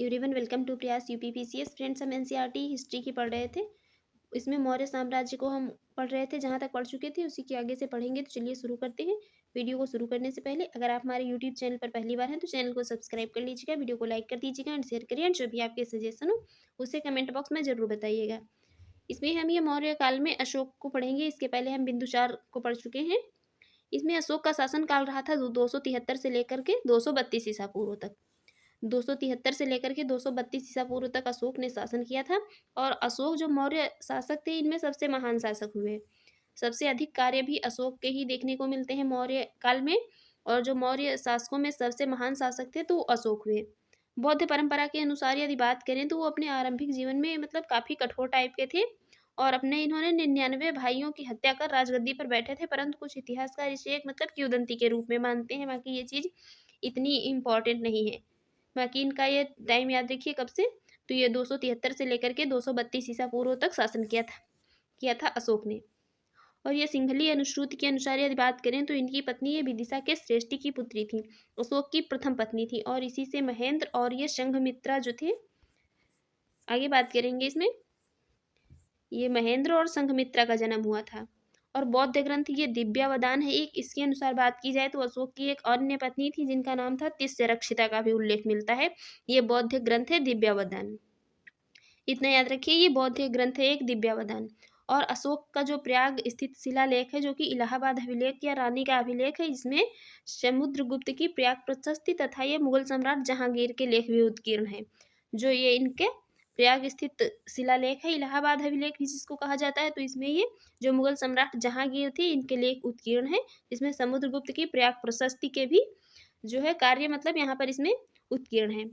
Everyone, welcome to प्रयास UPPCS. Friends, हम NCERT history की पढ़ रहे थे। इसमें मौर्य साम्राज्य को हम पढ़ रहे थे, जहाँ तक पढ़ चुके थे उसी के आगे से पढ़ेंगे। तो चलिए शुरू करते हैं। वीडियो को शुरू करने से पहले अगर आप हमारे यूट्यूब चैनल पर पहली बार हैं तो चैनल को सब्सक्राइब कर लीजिएगा, वीडियो को लाइक कर दीजिएगा एंड शेयर करिए। एंड जो भी आपके सजेशन हो उसे कमेंट बॉक्स में जरूर बताइएगा। इसमें हम ये मौर्य काल में अशोक को पढ़ेंगे। इसके पहले हम बिंदुसार को पढ़ चुके हैं। इसमें अशोक का शासन काल रहा था 273 से लेकर के 232 ईसा पूर्व तक। 273 से लेकर के 232 ईसा पूर्व तक अशोक ने शासन किया था। और अशोक जो मौर्य शासक थे, इनमें सबसे महान शासक हुए। सबसे अधिक कार्य भी अशोक के ही देखने को मिलते हैं मौर्य काल में। और जो मौर्य शासकों में सबसे महान शासक थे तो वो अशोक हुए। बौद्ध परंपरा के अनुसार यदि बात करें तो वो अपने आरंभिक जीवन में मतलब काफ़ी कठोर टाइप के थे। और अपने इन्होंने 99 भाइयों की हत्या कर राजगद्दी पर बैठे थे, परंतु कुछ इतिहासकार इसे एक मतलब किंवदंती के रूप में मानते हैं। बाकी ये चीज़ इतनी इम्पोर्टेंट नहीं है। बाकी इनका ये टाइम याद रखिए कब से, तो ये 273 से लेकर के 232 ईसा पूर्व तक शासन किया था अशोक ने। और ये सिंहली अनुश्रुति के अनुसार यदि बात करें तो इनकी पत्नी ये विदिशा के श्रेष्ठी की पुत्री थी, अशोक की प्रथम पत्नी थी। और इसी से महेंद्र और ये संघमित्रा जो थे, आगे बात करेंगे इसमें, ये महेंद्र और संघमित्रा का जन्म हुआ था। और बौद्ध ग्रंथ ये दिव्यावदान है एक। इसके अनुसार बात की जाए तो अशोक की एक अन्य पत्नी थी जिनका नाम था तिस्यरक्षिता का भी उल्लेख मिलता है। ये बौद्ध ग्रंथ है दिव्यावदान। इतना याद रखिए, ये बौद्ध ग्रंथ है एक दिव्यावदान। और अशोक का जो प्रयाग स्थित शिलालेख है, जो कि इलाहाबाद अभिलेख या रानी का अभिलेख है, इसमें समुद्रगुप्त की प्रयाग प्रशस्ति तथा ये मुगल सम्राट जहांगीर के लेख भी उत्कीर्ण है। जो ये इनके प्रयाग स्थित शिलालेख है, इलाहाबाद अभिलेख भी जिसको कहा जाता है, तो इसमें ये जो मुगल सम्राट जहांगीर थे इनके लेख उत्कीर्ण है। इसमें समुद्रगुप्त की प्रयाग प्रशस्ति के भी जो है कार्य मतलब यहाँ पर इसमें उत्कीर्ण है।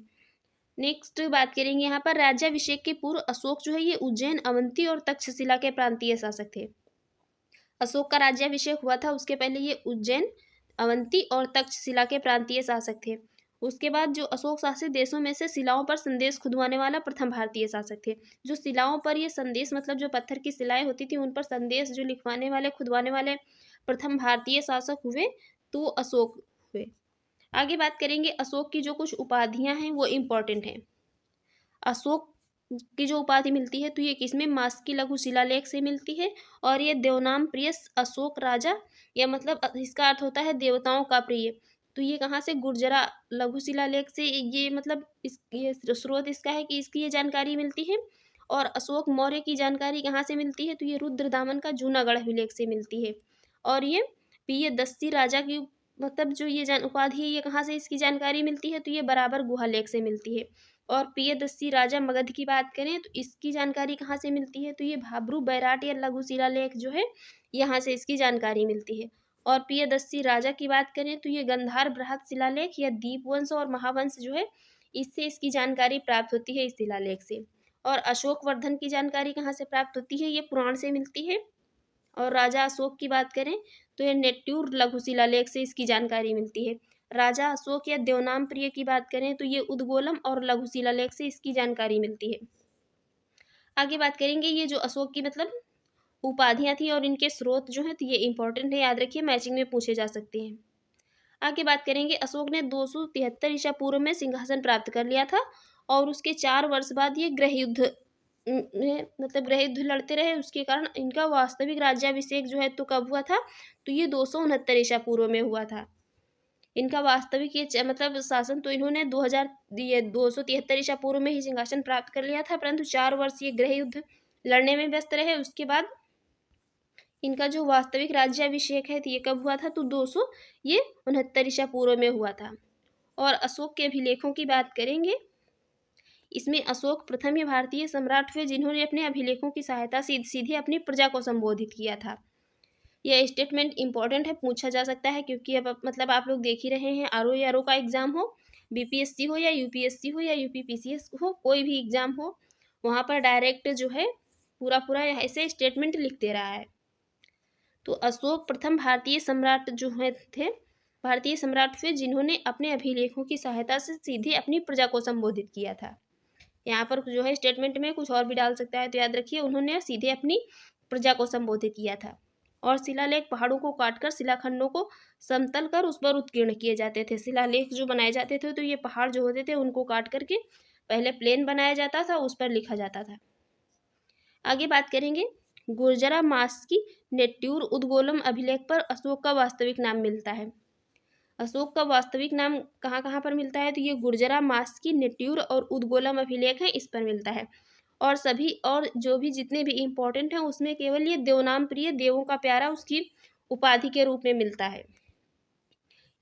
नेक्स्ट बात करेंगे यहाँ पर राज्याभिषेक के पूर्व अशोक जो है ये उज्जैन, अवंती और तक्षशिला के प्रांतीय शासक थे। अशोक का राज्याभिषेक हुआ था, उसके पहले ये उज्जैन, अवंती और तक्षशिला के प्रांतीय शासक थे। उसके बाद जो अशोक शासित देशों में से शिलाओं पर संदेश खुदवाने वाला प्रथम भारतीय शासक थे। जो शिलाओं पर ये संदेश मतलब जो पत्थर की शिलाएं होती थी उन पर संदेश जो लिखवाने वाले खुदवाने वाले प्रथम भारतीय शासक हुए तो वो अशोक हुए। आगे बात करेंगे अशोक की जो कुछ उपाधियां हैं वो इम्पोर्टेंट हैं। अशोक की जो उपाधि मिलती है तो ये किसमें, मास्की लघु शिलालेख से मिलती है। और ये देवनाम प्रिय अशोक राजा, या मतलब इसका अर्थ होता है देवताओं का प्रिय। तो ये कहाँ से, गुर्जरा लघु शिलालेख से ये मतलब ये स्रोत इसका है कि इसकी ये जानकारी मिलती है। और अशोक मौर्य की जानकारी कहाँ से मिलती है, तो ये रुद्रदामन का जूनागढ़ अभिलेख से मिलती है। और ये प्रियदर्शी राजा की मतलब जो ये उपाधि है ये कहाँ से इसकी जानकारी मिलती है, तो ये बराबर गुहा लेख से मिलती है। और प्रियदर्शी राजा मगध की बात करें तो इसकी जानकारी कहाँ से मिलती है, तो ये भाब्रू बैराट या लघु शिलालेख जो है यहाँ से इसकी जानकारी मिलती है। और प्रियदर्शी राजा की बात करें तो ये गंधार बृहत शिलालेख या दीपवंश और महावंश जो है इससे इसकी जानकारी प्राप्त होती है, इस शिलालेख से। और अशोक वर्धन की जानकारी कहाँ से प्राप्त होती है, ये पुराण से मिलती है। और राजा अशोक की बात करें तो ये नेट्यूर लघु शिलालेख से इसकी जानकारी मिलती है। राजा अशोक या देवनाम प्रिय की बात करें तो ये उद्गोलम और लघु शिलालेख से इसकी जानकारी मिलती है। आगे बात करेंगे ये जो अशोक की मतलब उपाधियां थी और इनके स्रोत जो हैं तो ये इंपॉर्टेंट है, याद रखिए, मैचिंग में पूछे जा सकते हैं। आगे बात करेंगे अशोक ने 273 ईसा पूर्व में सिंहासन प्राप्त कर लिया था। और उसके 4 वर्ष बाद ये गृह युद्ध मतलब गृह युद्ध लड़ते रहे। उसके कारण इनका वास्तविक राज्याभिषेक जो है तो कब हुआ था, तो ये 269 ईसा पूर्व में हुआ था। इनका वास्तविक ये मतलब शासन तो इन्होंने 273 ईसा पूर्व में ही सिंहासन प्राप्त कर लिया था, परंतु 4 वर्ष ये गृह युद्ध लड़ने में व्यस्त रहे। उसके बाद इनका जो वास्तविक राज्याभिषेक है तो ये कब हुआ था, तो 269 ईसा पूर्व में हुआ था। और अशोक के अभिलेखों की बात करेंगे, इसमें अशोक प्रथम ये भारतीय सम्राट हुए जिन्होंने अपने अभिलेखों की सहायता से सीधे अपनी प्रजा को संबोधित किया था। यह स्टेटमेंट इंपॉर्टेंट है, पूछा जा सकता है, क्योंकि अब मतलब आप लोग देख ही रहे हैं आरओ का एग्जाम हो, बीपीएससी हो या यूपीएससी हो या यूपीपीसीएस हो, कोई भी एग्जाम हो, वहाँ पर डायरेक्ट जो है पूरा ऐसे स्टेटमेंट लिख दे रहा है। तो अशोक प्रथम भारतीय सम्राट जो है थे, भारतीय सम्राट हुए जिन्होंने अपने अभिलेखों की सहायता से सीधे अपनी प्रजा को संबोधित किया था। यहाँ पर जो है स्टेटमेंट में कुछ और भी डाल सकता है, तो याद रखिए उन्होंने सीधे अपनी प्रजा को संबोधित किया था। और शिलालेख पहाड़ों को काटकर शिलाखंडों को समतल कर उस पर उत्कीर्ण किए जाते थे। शिलालेख जो बनाए जाते थे तो ये पहाड़ जो होते थे उनको काट करके पहले प्लेन बनाया जाता था, उस पर लिखा जाता था। आगे बात करेंगे, गुर्जरा मास की नेट्यूर उद्गोलम अभिलेख पर अशोक का वास्तविक नाम मिलता है। अशोक का वास्तविक नाम कहाँ कहाँ पर मिलता है, तो ये गुर्जरा मास की नेट्यूर और उद्गोलम अभिलेख है, इस पर मिलता है। और सभी और जो भी जितने भी इम्पोर्टेंट हैं उसमें केवल ये देवनाम प्रिय, देवों का प्यारा, उसकी उपाधि के रूप में मिलता है।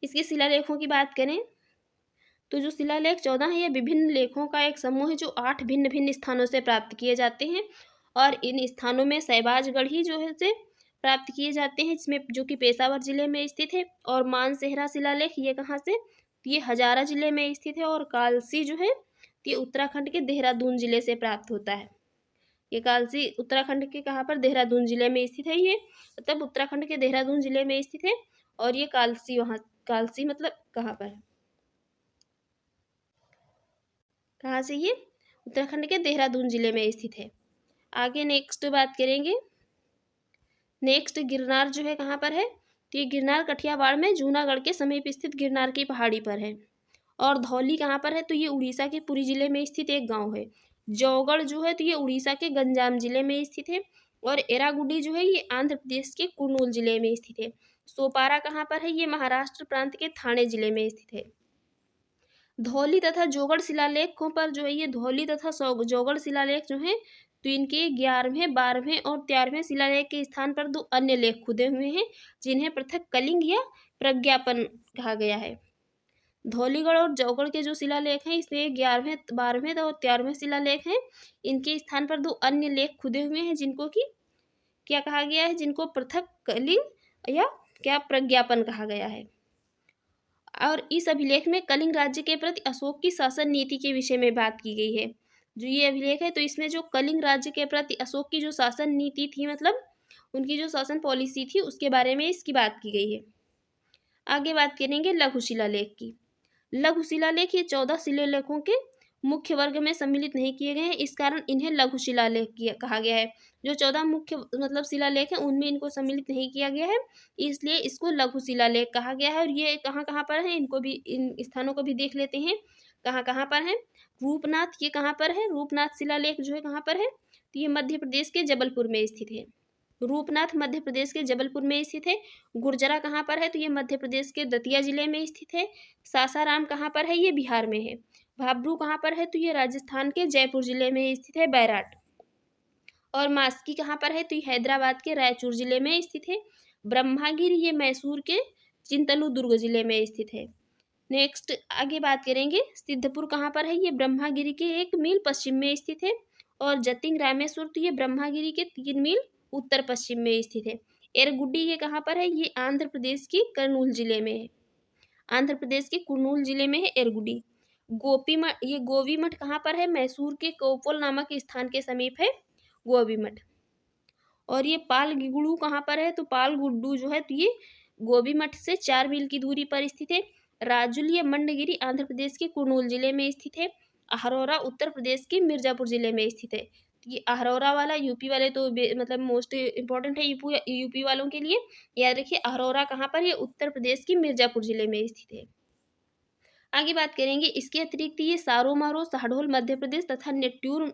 इसके शिलालेखों की बात करें तो जो शिलालेख 14 है, ये विभिन्न लेखों का एक समूह है जो 8 भिन्न भिन्न स्थानों से प्राप्त किए जाते हैं। और इन स्थानों में शहबाजगढ़ ही जो है से प्राप्त किए जाते हैं, जिसमें जो कि पेशावर जिले में स्थित है। और मानसेहरा शिलालेख ये कहाँ से, ये हजारा जिले में स्थित है। और कालसी जो है ये उत्तराखंड के देहरादून जिले से प्राप्त होता है। ये कालसी उत्तराखंड के कहाँ पर, देहरादून जिले में स्थित है। ये मतलब उत्तराखंड के देहरादून जिले में स्थित है। और ये कालसी वहाँ, कालसी मतलब कहाँ पर है, कहाँ से, ये उत्तराखंड के देहरादून जिले में स्थित है। आगे नेक्स्ट बात करेंगे, नेक्स्ट गिरनार जो है कहाँ पर है, तो ये गिरनार कठियावाड़ में जूनागढ़ के समीप स्थित गिरनार की पहाड़ी पर है। और धौली कहाँ पर है, तो ये उड़ीसा के पुरी जिले में स्थित एक गांव है। जौगढ़ जो है तो ये उड़ीसा के गंजाम जिले में स्थित है। और एरागुडी जो है ये आंध्र प्रदेश के कुर्नूल जिले में स्थित है। सोपारा कहाँ पर है, ये महाराष्ट्र प्रांत के ठाणे जिले में स्थित है। धौली तथा जौगढ़ शिलालेखों पर जो है, ये धौली तथा जौगढ़ शिलालेख जो है तो इनके 11वें, 12वें और 13वें शिलालेख के स्थान पर 2 अन्य लेख खुदे हुए हैं, जिन्हें पृथक कलिंग या प्रज्ञापन कहा गया है। धौलीगढ़ और जौगढ़ के जो शिलालेख हैं, इसमें 11वें, 12वें और 13वें शिलालेख हैं। इनके स्थान पर 2 अन्य लेख खुदे हुए हैं, जिनको कि क्या कहा गया है, जिनको पृथक कलिंग या क्या प्रज्ञापन कहा गया है। और इस अभिलेख में कलिंग राज्य के प्रति अशोक की शासन नीति के विषय में बात की गई है। जो ये अभिलेख है तो इसमें जो कलिंग राज्य के प्रति अशोक की जो शासन नीति थी, मतलब उनकी जो शासन पॉलिसी थी, उसके बारे में इसकी बात की गई है। आगे बात करेंगे लघु शिलालेख की। लघु शिलालेख ये 14 शिलालेखों के मुख्य वर्ग में सम्मिलित नहीं किए गए हैं, इस कारण इन्हें लघु शिलालेख कहा गया है। जो 14 मुख्य मतलब शिलालेख हैं उनमें इनको सम्मिलित नहीं किया गया है, इसलिए इसको लघु शिलालेख कहा गया है। और ये कहाँ कहाँ पर है, इनको भी, इन स्थानों को भी देख लेते हैं कहाँ कहाँ पर है। रूपनाथ ये कहाँ पर है, रूपनाथ शिलालेख जो है कहाँ पर है, तो ये मध्य प्रदेश के जबलपुर में स्थित है। रूपनाथ मध्य प्रदेश के जबलपुर में स्थित है। गुर्जरा कहाँ पर है, तो ये मध्य प्रदेश के दतिया जिले में स्थित है। सासाराम कहाँ पर है, ये बिहार में है। भाबरू कहाँ पर है, तो ये राजस्थान के जयपुर जिले में स्थित है, बैराट। और मास्की कहाँ पर है, तो ये हैदराबाद के रायचूर जिले में स्थित है। ब्रह्मागिरी ये मैसूर के चिंतलू दुर्ग जिले में स्थित है। नेक्स्ट आगे बात करेंगे, सिद्धपुर कहाँ पर है, ये ब्रह्मागिरी के 1 मील पश्चिम में स्थित है। और जतिंग रामेश्वर तो ये ब्रह्मागिरी के 3 मील उत्तर पश्चिम में स्थित है। एरगुड्डी ये कहाँ पर है, ये आंध्र प्रदेश के कर्नूल जिले में है। आंध्र प्रदेश के कुर्नूल जिले में है एरगुडी। गोपी मठ, ये गोवी मठ कहाँ पर है, मैसूर के कोपोल नामक स्थान के समीप है गोवी मठ। और ये पाल गिगुड़ू कहाँ पर है, तो पाल गुड्डू जो है तो ये गोवी मठ से 4 मील की दूरी पर स्थित है। राजुल ये मंडगिरी आंध्र प्रदेश के कुर्नूल जिले में स्थित है। अहरौरा उत्तर प्रदेश के मिर्जापुर जिले में स्थित है। ये अहरौरा वाला यूपी वाले तो मतलब मोस्ट इम्पोर्टेंट है यूपी वालों के लिए, याद रखिए। अहरौरा कहाँ पर, ये उत्तर प्रदेश के मिर्जापुर जिले में स्थित है। आगे बात करेंगे, इसके अतिरिक्त ये सारोमारो शहडोल मध्य प्रदेश तथा नेट्यूर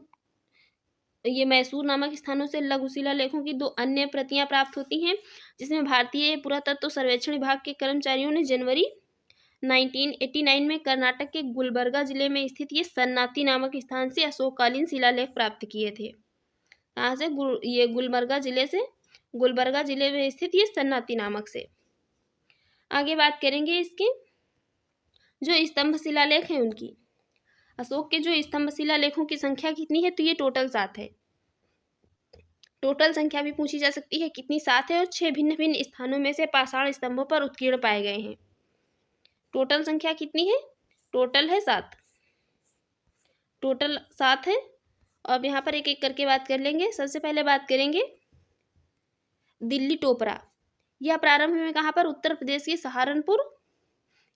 ये मैसूर नामक स्थानों से लघु शिलालेखों की 2 अन्य प्रतियां प्राप्त होती हैं, जिसमें भारतीय पुरातत्व सर्वेक्षण विभाग के कर्मचारियों ने जनवरी 1989 में कर्नाटक के गुलबर्गा जिले में स्थित ये सन्नाती नामक स्थान से अशोककालीन शिलालेख प्राप्त किए थे। कहाँ से, ये गुलबर्गा जिले से, गुलबर्गा जिले में स्थित ये सन्नाती नामक से। आगे बात करेंगे इसके जो स्तंभ शिलालेख हैं उनकी। अशोक के जो स्तंभ शिलालेखों की संख्या कितनी है, तो ये टोटल 7 है। टोटल संख्या भी पूछी जा सकती है कितनी, 7 है। और 6 भिन्न भिन्न स्थानों में से पाषाण स्तंभों पर उत्कीर्ण पाए गए हैं। टोटल संख्या कितनी है, टोटल है 7, टोटल 7 है। अब यहाँ पर एक एक करके बात कर लेंगे। सबसे पहले बात करेंगे दिल्ली टोपरा। यह प्रारंभ में कहाँ पर, उत्तर प्रदेश के सहारनपुर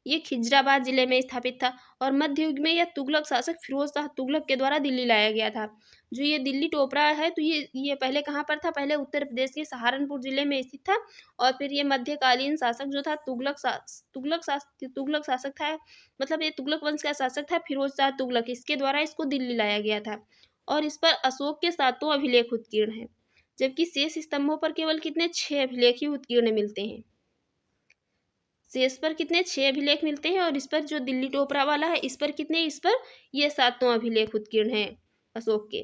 ये खिजराबाद जिले में स्थापित था। और मध्य युग में यह तुगलक शासक फिरोज शाह तुगलक के द्वारा दिल्ली लाया गया था। जो ये दिल्ली टोपरा है तो ये पहले कहाँ पर था? पहले उत्तर प्रदेश के सहारनपुर जिले में स्थित था। और फिर ये मध्यकालीन शासक जो था तुगलक शासक था, मतलब ये तुगलक वंश का शासक था फिरोज शाह तुगलक, इसके द्वारा इसको दिल्ली लाया गया था। और इस पर अशोक के 7 अभिलेख उत्कीर्ण हैं, जबकि शेष स्तंभों पर केवल कितने 6 अभिलेख ही उत्कीर्ण मिलते हैं। शेष पर कितने 6 अभिलेख मिलते हैं। और इस पर जो दिल्ली टोपरा वाला है इस पर कितने, इस पर ये 7 अभिलेख उत्कीर्ण हैं अशोक के।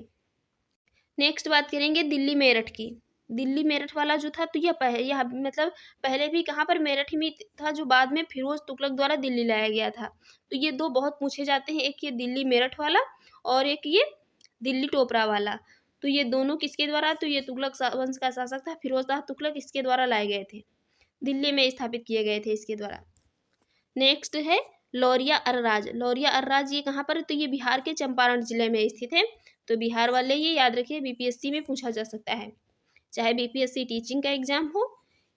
नेक्स्ट बात करेंगे दिल्ली मेरठ की। दिल्ली मेरठ वाला जो था तो यह मतलब पहले भी कहाँ पर मेरठ ही में था, जो बाद में फिरोज तुगलक द्वारा दिल्ली लाया गया था। तो ये 2 बहुत पूछे जाते हैं, एक ये दिल्ली मेरठ वाला और एक ये दिल्ली टोपरा वाला। तो ये दोनों किसके द्वारा? तो ये तुगलक वंश का शासक था फिरोज शाह तुगलक, इसके द्वारा लाए गए थे, दिल्ली में स्थापित किए गए थे इसके द्वारा। नेक्स्ट है लौरिया अरराज। लौरिया अरराज ये कहाँ पर है? तो ये बिहार के चंपारण जिले में स्थित है। तो बिहार वाले ये याद रखिए, बीपीएससी में पूछा जा सकता है, चाहे बीपीएससी टीचिंग का एग्जाम हो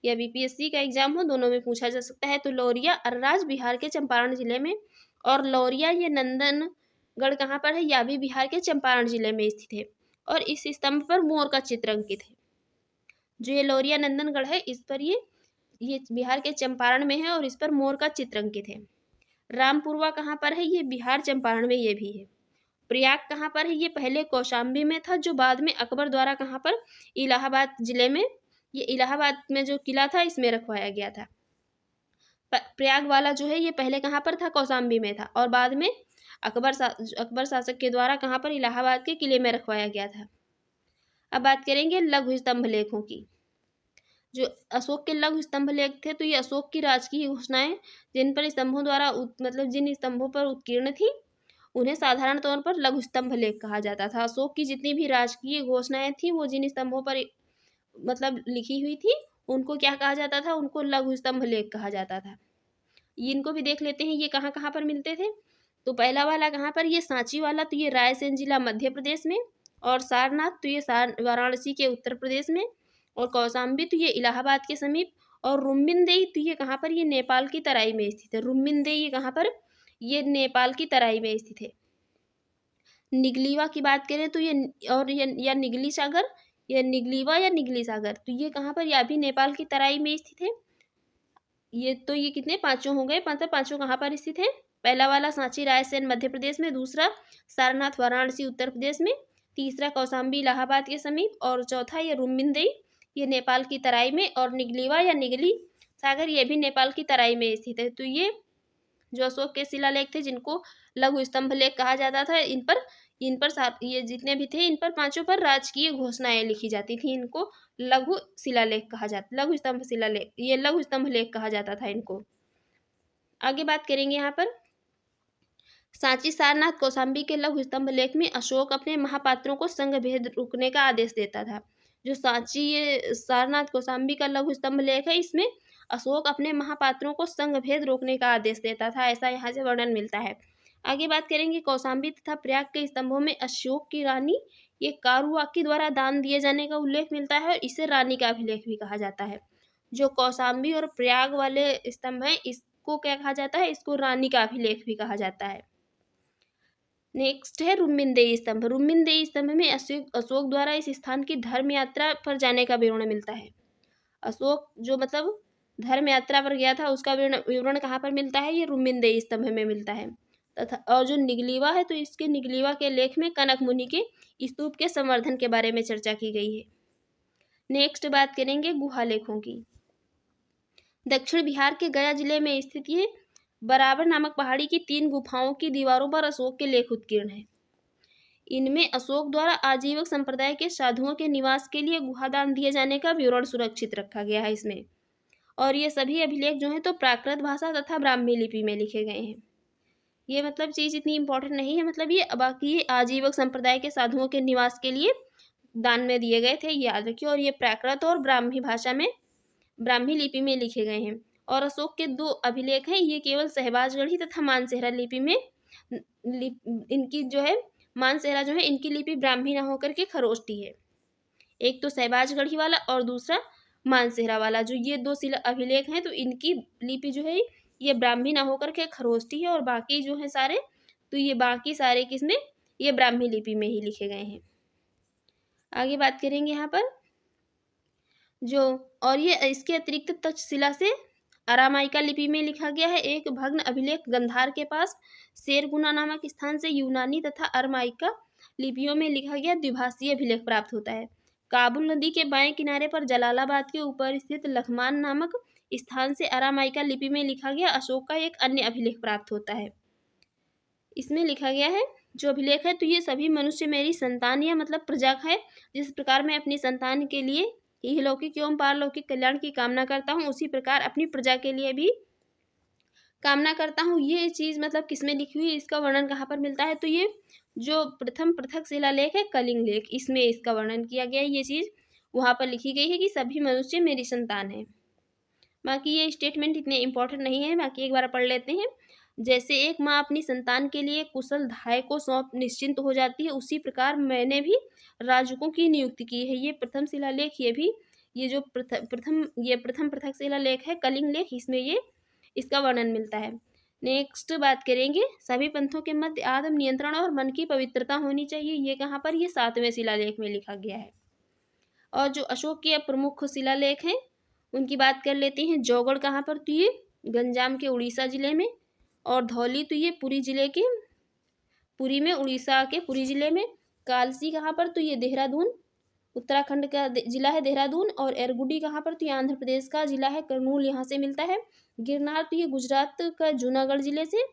या बीपीएससी का एग्जाम हो, दोनों में पूछा जा सकता है। तो लौरिया अरराज बिहार के चंपारण जिले में, और लौरिया ये नंदनगढ़ कहाँ पर है? यह भी बिहार के चंपारण जिले में स्थित है। और इस स्तंभ पर मोर का चित्र अंकित है। जो ये लौरिया नंदनगढ़ है इस पर ये बिहार के चंपारण में है और इस पर मोर का चित्र अंकित है। रामपुरवा कहाँ पर है? ये बिहार चंपारण में ये भी है। प्रयाग कहाँ पर है? ये पहले कौशाम्बी में था, जो बाद में अकबर द्वारा कहाँ पर? इलाहाबाद जिले में, ये इलाहाबाद में जो किला था इसमें रखवाया गया था। प्रयाग वाला जो है ये पहले कहाँ पर था? कौशाम्बी में था, और बाद में अकबर शासक के द्वारा कहाँ पर? इलाहाबाद के किले में रखवाया गया था। अब बात करेंगे लघु स्तंभ लेखों की। जो अशोक के लघु स्तंभ लेख थे तो ये अशोक की राजकीय घोषणाएं जिन पर स्तंभों द्वारा मतलब जिन स्तंभों पर उत्कीर्ण थी उन्हें साधारण तौर पर लघु स्तंभ लेख कहा जाता था। अशोक की जितनी भी राजकीय घोषणाएं थी वो जिन स्तंभों पर मतलब लिखी हुई थी उनको क्या कहा जाता था? उनको लघु स्तंभ लेख कहा जाता था। इनको भी देख लेते हैं ये कहाँ कहाँ पर मिलते थे। तो पहला वाला कहाँ पर? ये सांची वाला तो ये रायसेन जिला मध्य प्रदेश में, और सारनाथ तो ये वाराणसी के उत्तर प्रदेश में, और कौशाम्बी तो ये इलाहाबाद के समीप, और रुम्मिनदेई तो ये कहाँ पर? ये नेपाल की तराई में स्थित है। रुम्मिनदेई ये कहाँ पर? ये नेपाल की तराई में स्थित है। निगलीवा की बात करें तो या निगली सागर, या निगलीवा या निगली सागर, तो ये कहाँ पर? यह भी नेपाल की तराई में स्थित है। ये कितने 5 हो गए, मतलब 5 कहाँ पर स्थित है? पहला वाला सांची रायसेन मध्य प्रदेश में, दूसरा सारनाथ वाराणसी उत्तर प्रदेश में, तीसरा कौशाम्बी इलाहाबाद के समीप, और चौथा ये रुम्मिनदेई ये नेपाल की तराई में, और निगलीवा या निगली सागर ये भी नेपाल की तराई में स्थित है। तो ये जो अशोक के शिलालेख थे जिनको लघु स्तंभ लेख कहा जाता था, इन पर ये जितने भी थे इन पर 5 पर राजकीय घोषणाएं लिखी जाती थी। इनको लघु शिलालेख कहा जाता, लघु स्तंभ शिलालेख, ये लघु स्तंभ लेख कहा जाता था इनको। आगे बात करेंगे यहाँ पर सांची सारनाथ कौशाम्बी के लघु स्तंभ लेख में अशोक अपने महापात्रों को संघ भेद रोकने का आदेश देता था। जो सांची ये सारनाथ कौशाम्बी का लघु स्तंभ लेख है इसमें अशोक अपने महापात्रों को संघ भेद रोकने का आदेश देता था, ऐसा यहाँ से वर्णन मिलता है। आगे बात करेंगे कौशाम्बी तथा प्रयाग के स्तंभों में अशोक की रानी ये कारुआकी द्वारा दान दिए जाने का उल्लेख मिलता है, और इसे रानी का अभिलेख भी कहा जाता है। जो कौशाम्बी और प्रयाग वाले स्तंभ हैं इसको क्या कहा जाता है? इसको रानी का अभिलेख भी कहा जाता है। नेक्स्ट है रुम्मिनदेई स्तंभ। रुम्मिनदेई स्तंभ में अशोक द्वारा इस स्थान की धर्म यात्रा पर जाने का विवरण मिलता है। अशोक जो मतलब धर्म यात्रा पर गया था उसका विवरण कहाँ पर मिलता है? ये रुम्मिनदेई स्तंभ में मिलता है। तथा और जो निगलीवा है तो इसके निगलीवा के लेख में कनक मुनि के स्तूप के संवर्धन के बारे में चर्चा की गई है। नेक्स्ट बात करेंगे गुहा लेखों की। दक्षिण बिहार के गया जिले में स्थित ये बराबर नामक पहाड़ी की 3 गुफाओं की दीवारों पर अशोक के लेख उत्कीर्ण हैं। इनमें अशोक द्वारा आजीवक संप्रदाय के साधुओं के निवास के लिए गुहादान दिए जाने का विवरण सुरक्षित रखा गया है इसमें। और ये सभी अभिलेख जो हैं तो प्राकृत भाषा तथा ब्राह्मी लिपि में लिखे गए हैं। ये मतलब चीज़ इतनी इंपॉर्टेंट नहीं है, मतलब ये बाकी ये आजीवक संप्रदाय के साधुओं के निवास के लिए दान में दिए गए थे, याद रखिए। और ये प्राकृत और ब्राह्मी भाषा में ब्राह्मी लिपि में लिखे गए हैं। और अशोक के 2 अभिलेख हैं, ये केवल सहबाजगढ़ी तथा मानसेहरा लिपि में इनकी जो है मानसेहरा जो है इनकी लिपि ब्राह्मी ना होकर के खरोष्टी है। एक तो सहबाजगढ़ी वाला और दूसरा मानसेहरा वाला, जो ये 2 अभिलेख हैं तो इनकी लिपि जो है ये ब्राह्मी ना होकर के खरोष्ठी है, और बाकी जो है सारे, तो ये बाकी सारे किसमें, ये ब्राह्मी लिपि में ही लिखे गए हैं। आगे बात करेंगे यहाँ पर जो, और ये इसके अतिरिक्त तक्षशिला से अरामाइका लिपि में लिखा गया है एक भग्न अभिलेख गंधार के पास शेरगुना नामक स्थान से यूनानी तथा अरामाइका लिपियों में लिखा गया द्विभाषीय अभिलेख प्राप्त होता है। काबुल नदी के बाएं किनारे पर जलालाबाद के ऊपर स्थित लखमान नामक स्थान से अरामाइका लिपि में लिखा गया अशोक का एक अन्य अभिलेख प्राप्त होता है। इसमें लिखा गया है जो अभिलेख है, तो ये सभी मनुष्य मेरी संतान या मतलब प्रजा है। जिस प्रकार मैं अपनी संतान के लिए इहलौकिक एवं पारलौकिक कल्याण की कामना करता हूँ, उसी प्रकार अपनी प्रजा के लिए भी कामना करता हूँ। ये चीज़ मतलब किसमें लिखी हुई, इसका वर्णन कहाँ पर मिलता है, तो ये जो प्रथम पृथक शिलालेख है कलिंग लेख, इसमें इसका वर्णन किया गया है। ये चीज़ वहाँ पर लिखी गई है कि सभी मनुष्य मेरी संतान है। बाकी ये स्टेटमेंट इतने इंपॉर्टेंट नहीं है, बाकी एक बार पढ़ लेते हैं। जैसे एक माँ अपनी संतान के लिए कुशल धाय को सौंप निश्चिंत हो जाती है, उसी प्रकार मैंने भी राजकों की नियुक्ति की है। ये प्रथम शिलालेख, ये भी ये जो प्रथम पृथक शिलालेख है कलिंग लेख, इसमें ये इसका वर्णन मिलता है। नेक्स्ट बात करेंगे, सभी पंथों के मध्य आत्म नियंत्रण और मन की पवित्रता होनी चाहिए। ये कहाँ पर, ये 7वें शिलालेख में लिखा गया है। और जो अशोक के प्रमुख शिलालेख हैं उनकी बात कर लेते हैं। जौगढ़ कहाँ पर, तो ये गंजाम के उड़ीसा जिले में, और धौली तो ये पुरी जिले के, पुरी में, उड़ीसा के पुरी जिले में। कालसी कहाँ पर, तो ये देहरादून, उत्तराखंड का जिला है देहरादून। और एरगुडी कहाँ पर, तो ये आंध्र प्रदेश का जिला है, करनूल यहाँ से मिलता है। गिरनार तो ये गुजरात का जूनागढ़ जिले से।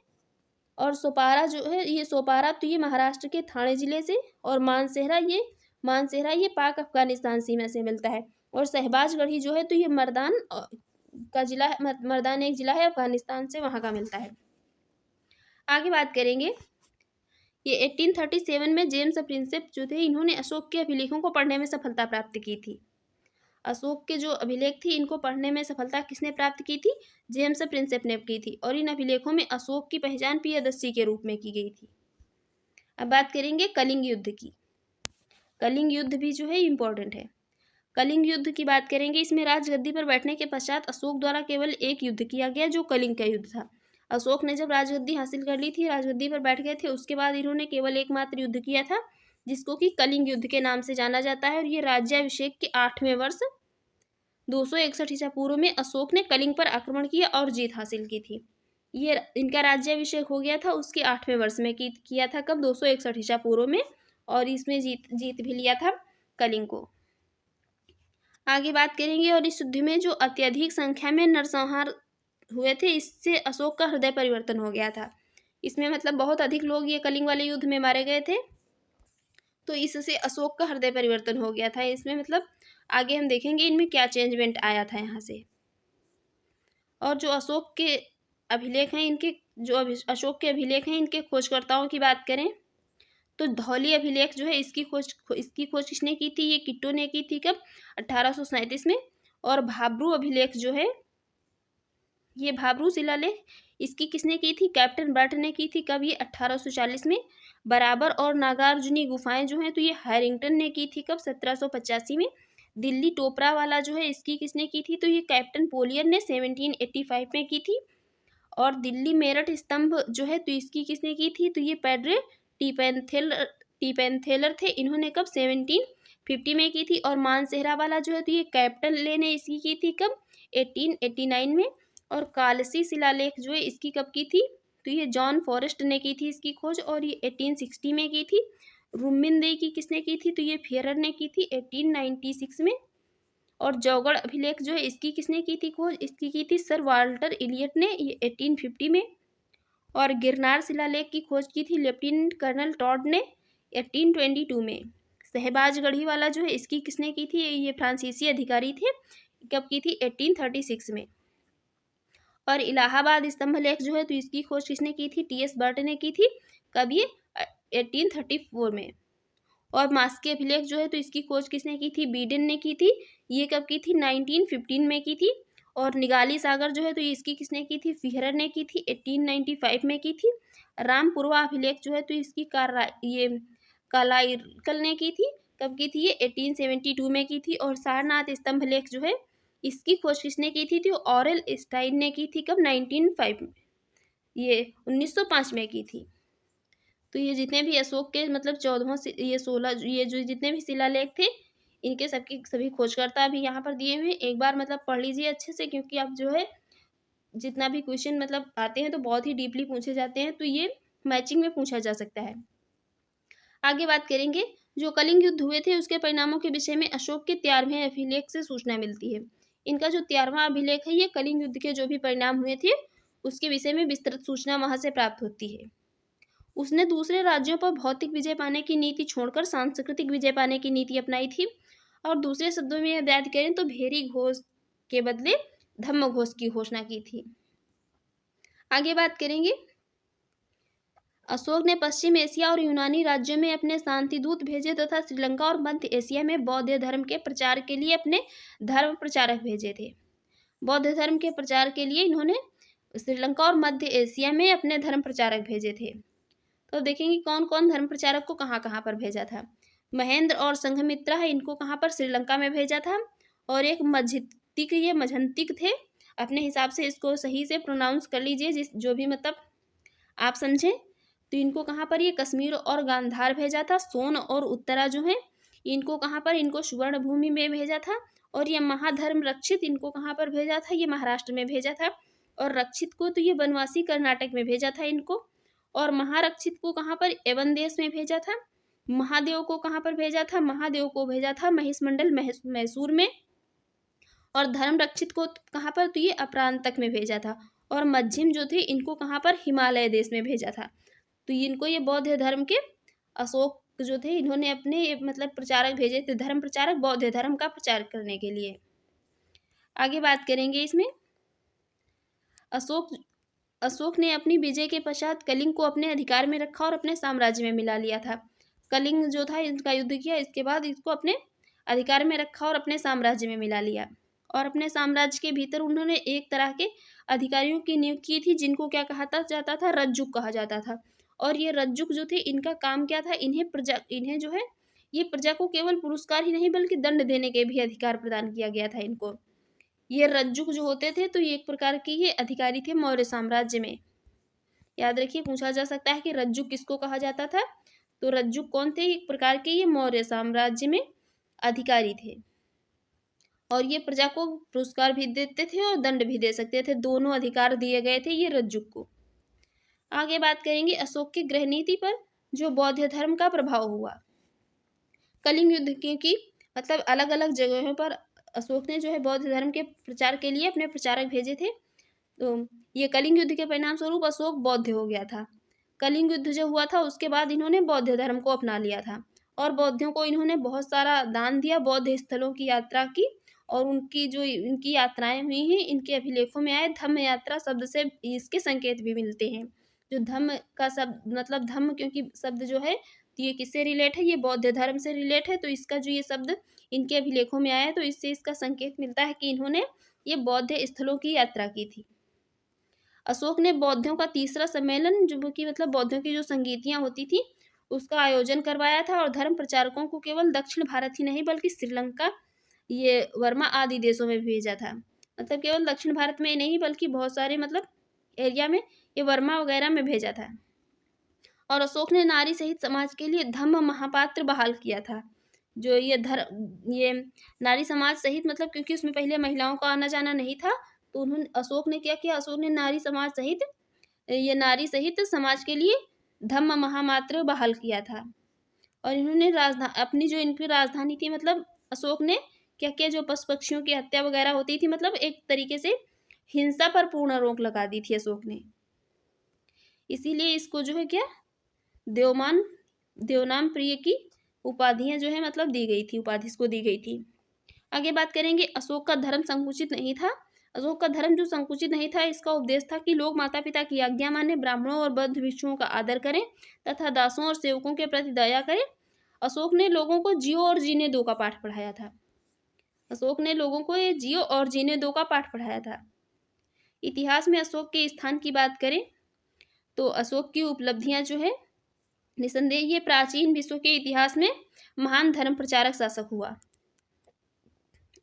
और सोपारा जो है, ये सोपारा तो ये महाराष्ट्र के थाने जिले से। और मानसेहरा ये पाक अफगानिस्तान सीमा से मिलता है। और शहबाजगढ़ी जो है, तो ये मर्दान का जिला है, मर्दान एक जिला है अफगानिस्तान से, वहाँ का मिलता है। आगे बात करेंगे, ये 1837 में जेम्स प्रिंसेप जो थे, इन्होंने अशोक के अभिलेखों को पढ़ने में सफलता प्राप्त की थी। अशोक के जो अभिलेख थी, इनको पढ़ने में सफलता किसने प्राप्त की थी, जेम्स प्रिंसेप ने की थी। और इन अभिलेखों में अशोक की पहचान प्रियदर्शी के रूप में की गई थी। अब बात करेंगे कलिंग युद्ध की। कलिंग युद्ध भी जो है इम्पोर्टेंट है। कलिंग युद्ध की बात करेंगे, इसमें राजगद्दी पर बैठने के पश्चात अशोक द्वारा केवल एक युद्ध किया गया, जो कलिंग का युद्ध था। अशोक ने जब राजगद्दी हासिल कर ली थी, राजगद्दी पर बैठ गए थे, उसके बाद इन्होंने केवल एकमात्र युद्ध किया था, जिसको कि कलिंग युद्ध के नाम से जाना जाता है। और ये राज्याभिषेक के 8वें वर्ष 261 ईसा पूर्व में अशोक ने कलिंग पर आक्रमण किया और जीत हासिल की थी। ये इनका राज्याभिषेक हो गया था उसके 8वें वर्ष में किया था, कब, 261 ईसा पूर्व में। और इसमें जीत भी लिया था कलिंग को। आगे बात करेंगे, और इस युद्ध में जो अत्यधिक संख्या में नरसंहार हुए थे, इससे अशोक का हृदय परिवर्तन हो गया था। इसमें मतलब बहुत अधिक लोग ये कलिंग वाले युद्ध में मारे गए थे, तो इससे अशोक का हृदय परिवर्तन हो गया था। इसमें मतलब आगे हम देखेंगे इनमें क्या चेंजमेंट आया था यहाँ से। और जो अशोक के अभिलेख हैं, अशोक के अभिलेख हैं, इनके खोजकर्ताओं की बात करें तो धौली अभिलेख जो है, इसकी खोज किसने की थी, ये किट्टो ने की थी, कब, 1837 में। और भाब्रू अभिलेख जो है, ये भाब्रू शिलालेख, इसकी किसने की थी, कैप्टन बर्ट ने की थी, कब, ये 1840 में। बराबर और नागार्जुनी गुफाएं जो हैं, तो ये हैरिंगटन ने की थी, कब, 1785 में। दिल्ली टोपरा वाला जो है, इसकी किसने की थी, तो ये कैप्टन पोलियर ने 1785 में की थी। और दिल्ली मेरठ स्तंभ जो है, तो इसकी किसने की थी, तो ये पैड्रे टीपेंथेलर थे, इन्होंने कब, 1750 में की थी। और मानसेहरा वाला जो है, तो ये कैप्टन ले ने इसकी की थी, कब, 1889 में। और कालसी शिलालेख जो है, इसकी कब की थी, तो ये जॉन फॉरेस्ट ने की थी इसकी खोज, और ये 1860 में की थी। रुमिनदेई की किसने की थी, तो ये फियरर ने की थी 1896 में। और जौगढ़ अभिलेख जो है, इसकी किसने की थी खोज, इसकी की थी सर वाल्टर इलियट ने, ये 1850 में। और गिरनार शिलालेख की खोज की थी लेफ्टिनेंट कर्नल टॉड ने 1822 में। शहबाजगढ़ी वाला जो है, इसकी किसने की थी, ये फ्रांसीसी अधिकारी थे, कब की थी, 1836 में। और इलाहाबाद स्तंभ लेख जो है, तो इसकी खोज किसने की थी, टी.एस. बर्ट ने की थी, कब, ये 1834 में। और मास्की अभिलेख जो है, तो इसकी खोज किसने की थी, बीडन ने की थी, ये कब की थी, 1915 में की थी। और निगाली सागर जो है, तो इसकी किसने की थी, फिहरर ने की थी, 1895 में की थी। रामपुरवा अभिलेख जो है, तो इसकी कालाइरकल ने की थी, कब की थी, ये 1872 में की थी। और सारनाथ स्तंभ लेख जो है, इसकी खोज किसने की थी? तो ऑरेल स्टाइन ने की थी। कब? 1905 में, ये 1905 में की थी। तो ये जितने भी अशोक के मतलब 14 से ये 16 ये जो जितने भी शिलालेख थे, इनके सबकी सभी खोजकर्ता भी यहाँ पर दिए हुए हैं। एक बार मतलब पढ़ लीजिए अच्छे से, क्योंकि अब जो है जितना भी क्वेश्चन मतलब आते हैं तो बहुत ही डीपली पूछे जाते हैं, तो ये मैचिंग में पूछा जा सकता है। आगे बात करेंगे, जो कलिंग युद्ध हुए थे उसके परिणामों के विषय में अशोक के 13वें अभिलेख से सूचना मिलती है। इनका जो 13वां अभिलेख है, ये कलिंग युद्ध के जो भी परिणाम हुए थे उसके विषय में विस्तृत सूचना वहां से प्राप्त होती है। उसने दूसरे राज्यों पर भौतिक विजय पाने की नीति छोड़कर सांस्कृतिक विजय पाने की नीति अपनाई थी, और दूसरे शब्दों में यह याद करें तो भेरी घोष के बदले धम्म घोष की घोषणा की थी। आगे बात करेंगे, अशोक ने पश्चिम एशिया और यूनानी राज्यों में अपने शांति दूत भेजे तथा श्रीलंका और मध्य एशिया में बौद्ध धर्म के प्रचार के लिए अपने धर्म प्रचारक भेजे थे। बौद्ध धर्म के प्रचार के लिए इन्होंने श्रीलंका और मध्य एशिया में अपने धर्म प्रचारक भेजे थे। तो देखेंगे कौन कौन धर्म प्रचारक को कहाँ कहाँ पर भेजा था। महेंद्र और संघमित्रा है, इनको कहाँ पर? श्रीलंका में भेजा था। और एक मझंतिक, ये मझंतिक थे, अपने हिसाब से इसको सही से प्रोनाउंस कर लीजिए, जिस जो भी मतलब आप समझें। तो इनको कहाँ पर? ये कश्मीर और गांधार भेजा था। सोन और उत्तरा जो है इनको कहाँ पर? इनको सुवर्ण भूमि में भेजा था। और ये महाधर्म रक्षित, इनको कहाँ पर भेजा था? ये महाराष्ट्र में भेजा था। और रक्षित को तो ये बनवासी कर्नाटक में भेजा था इनको। और महारक्षित को कहाँ पर? एवन देश में भेजा था। महादेव को कहाँ पर भेजा था? महादेव को भेजा था महिषमंडल मैसूर में। और धर्म रक्षित को कहाँ पर? तो ये अपरांतक में भेजा था। और मध्यम जो थे इनको कहाँ पर? हिमालय देश में भेजा था। तो इनको ये बौद्ध धर्म के अशोक जो थे इन्होंने अपने मतलब प्रचारक भेजे थे, धर्म प्रचारक, बौद्ध धर्म का प्रचार करने के लिए। आगे बात करेंगे इसमें, अशोक ने अपनी विजय के पश्चात कलिंग को अपने अधिकार में रखा और अपने साम्राज्य में मिला लिया था। कलिंग जो था इनका युद्ध किया, इसके बाद इसको अपने अधिकार में रखा और अपने साम्राज्य में मिला लिया। और अपने साम्राज्य के भीतर उन्होंने एक तरह के अधिकारियों की नियुक्ति की थी, जिनको क्या कहा जाता था? रज्जुक कहा जाता था। और ये रज्जुक जो थे इनका काम क्या था? इन्हें जो है ये प्रजा को केवल पुरस्कार ही नहीं बल्कि दंड देने के भी अधिकार प्रदान किया गया था इनको। ये रज्जुक जो होते थे तो ये एक प्रकार के ये अधिकारी थे मौर्य साम्राज्य में। याद रखिए, पूछा जा सकता है कि रज्जुक किसको कहा जाता था? तो रज्जुक कौन थे? एक प्रकार के ये मौर्य साम्राज्य में अधिकारी थे। और ये प्रजा को पुरस्कार भी देते थे और दंड भी दे सकते थे, दोनों अधिकार दिए गए थे ये रज्जुक को। आगे बात करेंगे अशोक की गृह नीति पर जो बौद्ध धर्म का प्रभाव हुआ। कलिंग युद्ध की मतलब अलग अलग जगहों पर अशोक ने जो है बौद्ध धर्म के प्रचार के लिए अपने प्रचारक भेजे थे। तो ये कलिंग युद्ध के परिणाम स्वरूप अशोक बौद्ध हो गया था। कलिंग युद्ध जो हुआ था उसके बाद इन्होंने बौद्ध धर्म को अपना लिया था और बौद्धों को इन्होंने बहुत सारा दान दिया, बौद्ध स्थलों की यात्रा की। और उनकी जो इनकी यात्राएं हुई हैं इनके अभिलेखों में आए धम्म यात्रा शब्द से इसके संकेत भी मिलते हैं। जो धम्म का शब्द मतलब धम्म, क्योंकि शब्द जो है तो ये किससे रिलेट है? ये बौद्ध धर्म से रिलेट है। तो इसका जो ये शब्द इनके अभिलेखों में आया है तो इससे इसका संकेत मिलता है कि इन्होंने ये बौद्ध स्थलों की यात्रा की थी। अशोक ने बौद्धों का तीसरा सम्मेलन जो कि मतलब बौद्धों की जो संगीतियां होती थी उसका आयोजन करवाया था और धर्म प्रचारकों को केवल दक्षिण भारत ही नहीं बल्कि श्रीलंका, ये वर्मा आदि देशों में भेजा था। मतलब केवल दक्षिण भारत में नहीं बल्कि बहुत सारे मतलब एरिया में ये वर्मा वगैरह में भेजा था। और अशोक ने नारी सहित समाज के लिए धम्म महापात्र बहाल किया था। जो ये नारी समाज सहित मतलब क्योंकि उसमें पहले महिलाओं का आना जाना नहीं था, तो उन्होंने अशोक ने क्या किया? अशोक ने नारी समाज सहित ये नारी सहित समाज के लिए धम्म महामात्र बहाल किया था। और इन्होंने अपनी जो इनकी राजधानी थी मतलब अशोक ने क्या किया? जो पशु पक्षियों की हत्या वगैरह होती थी मतलब एक तरीके से हिंसा पर पूर्ण रोक लगा दी थी अशोक ने। इसीलिए इसको जो है क्या देवनाम प्रिय की उपाधियां जो है मतलब दी गई थी, उपाधि इसको दी गई थी। आगे बात करेंगे, अशोक का धर्म संकुचित नहीं था। अशोक का धर्म जो संकुचित नहीं था इसका उपदेश था कि लोग माता पिता की आज्ञा माने, ब्राह्मणों और बौद्ध भिक्षुओं का आदर करें तथा दासों और सेवकों के प्रति दया करें। अशोक ने लोगों को जियो और जीने दो का पाठ पढ़ाया था। अशोक ने लोगों को ये जियो और जीने दो का पाठ पढ़ाया था। इतिहास में अशोक के स्थान की बात करें तो अशोक की उपलब्धियां जो है निसंदेह ये प्राचीन विश्व के इतिहास में महान धर्म प्रचारक शासक हुआ।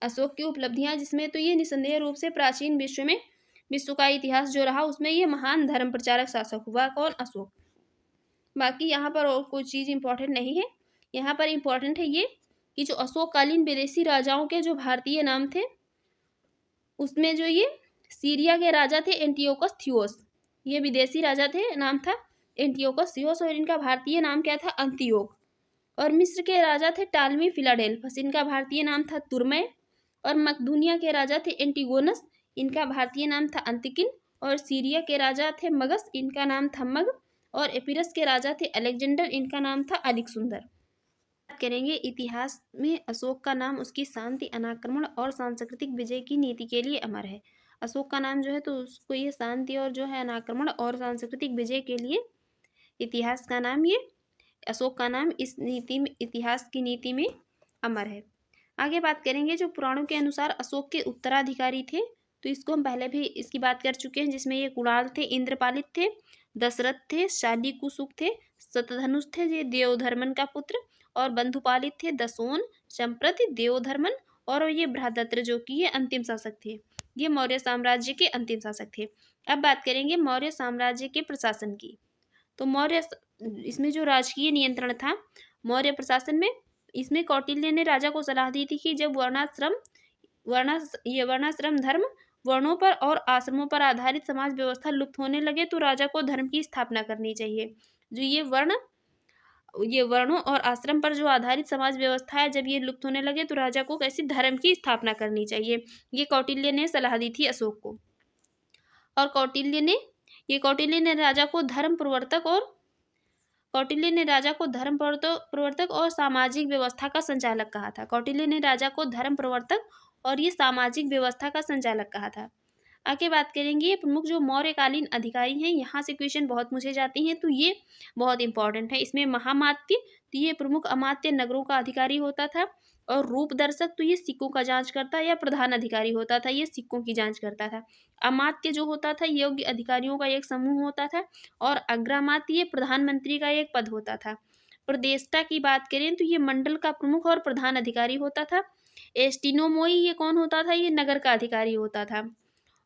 अशोक की उपलब्धियां जिसमें तो ये निसंदेह रूप से प्राचीन विश्व का इतिहास जो रहा उसमें ये महान धर्म प्रचारक शासक हुआ। कौन? अशोक। बाकी यहाँ पर और कोई चीज़ इंपॉर्टेंट नहीं है। यहाँ पर इंपॉर्टेंट है ये कि जो अशोककालीन विदेशी राजाओं के जो भारतीय नाम थे उसमें जो ये सीरिया के राजा थे एंटियोकस थियोस, ये विदेशी राजा थे, नाम था एंटियोकस थियोस, और इनका भारतीय नाम क्या था? अंतियोक। और मिस्र के राजा थे टालमी फिलाडेल्फस, इनका भारतीय नाम था तुर्मय। और मकदूनिया के राजा थे एंटिगोनस, इनका भारतीय नाम था अंतिकिन। और सीरिया के राजा थे मगस, इनका नाम था मग। और एपिरस के राजा थे अलेक्जेंडर, इनका नाम था अलेक्सुंदर। बात करेंगे इतिहास में अशोक का नाम उसकी शांति, अनाक्रमण और सांस्कृतिक विजय की नीति के लिए अमर है। अशोक का नाम जो है तो उसको ये शांति और जो है अनाक्रमण और सांस्कृतिक विजय के लिए इतिहास का नाम ये अशोक का नाम इस नीति में, इतिहास की नीति में अमर है। आगे बात करेंगे जो पुराणों के अनुसार अशोक के उत्तराधिकारी थे, तो इसको हम पहले भी इसकी बात कर चुके हैं, जिसमें ये कुणाल थे, इंद्रपालित थे, दशरथ थे, शालीकुसुक थे, शतधनुष थे ये देवधर्मन का पुत्र, और बंधुपालित थे दसोन, संप्रति, देवधर्मन, और ये बृहदत्र जो कि ये अंतिम शासक थे, ये मौर्य साम्राज्य के अंतिम शासक थे। अब बात करेंगे मौर्य साम्राज्य के प्रशासन की। तो मौर्य इसमें जो राजकीय नियंत्रण था मौर्य प्रशासन में, इसमें कौटिल्य ने राजा को सलाह दी थी कि जब वर्णाश्रम धर्म, वर्णों पर और आश्रमों पर आधारित समाज व्यवस्था लुप्त होने लगे तो राजा को धर्म की स्थापना करनी चाहिए। जो ये वर्णों और आश्रम पर जो आधारित समाज व्यवस्था है, जब ये लुप्त होने लगे तो राजा को कैसी धर्म की स्थापना करनी चाहिए, ये कौटिल्य ने सलाह दी थी अशोक को। और कौटिल्य ने राजा को धर्म प्रवर्तक और सामाजिक व्यवस्था का संचालक कहा था। कौटिल्य ने राजा को धर्म प्रवर्तक और ये सामाजिक व्यवस्था का संचालक कहा था। आगे बात करेंगे प्रमुख जो मौर्यकालीन अधिकारी हैं, यहाँ से क्वेश्चन बहुत पूछे जाते हैं, तो ये बहुत इंपॉर्टेंट है। इसमें महामात्य, तो ये प्रमुख अमात्य नगरों का अधिकारी होता था। और रूप दर्शक, तो ये सिक्कों का जांच करता या प्रधान अधिकारी होता था, ये सिक्कों की जांच करता था। अमात्य जो होता था योग्य अधिकारियों का एक समूह होता था। और अग्रामात्य ये प्रधानमंत्री का एक पद होता था। प्रदेष्टा की बात करें तो ये मंडल का प्रमुख और प्रधान अधिकारी होता था। एस्टिनोमोई ये कौन होता था? ये नगर का अधिकारी होता था।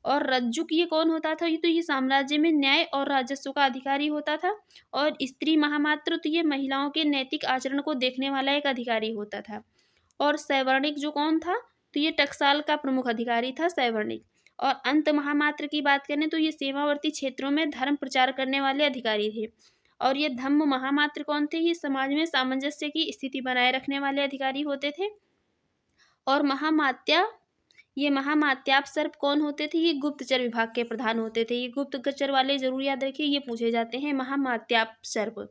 और रज्जुक ये कौन होता था? ये साम्राज्य में न्याय और राजस्व का अधिकारी होता था। और स्त्री महामात्र, तो ये महिलाओं के नैतिक आचरण को देखने वाला एक अधिकारी होता था। और सैवर्णिक जो कौन था? तो ये टकसाल का प्रमुख अधिकारी था सैवर्णिक। और अंत महामात्र की बात करें तो ये सीमावर्ती क्षेत्रों में धर्म प्रचार करने वाले अधिकारी थे। और ये धम्म महामात्र कौन थे? ये समाज में सामंजस्य की स्थिति बनाए रखने वाले अधिकारी होते थे। और महामात्यापसर्प कौन होते थे? ये गुप्तचर विभाग के प्रधान होते थे। ये गुप्तचर वाले जरूर याद रखिए, ये पूछे जाते हैं। महामात्यापसर्प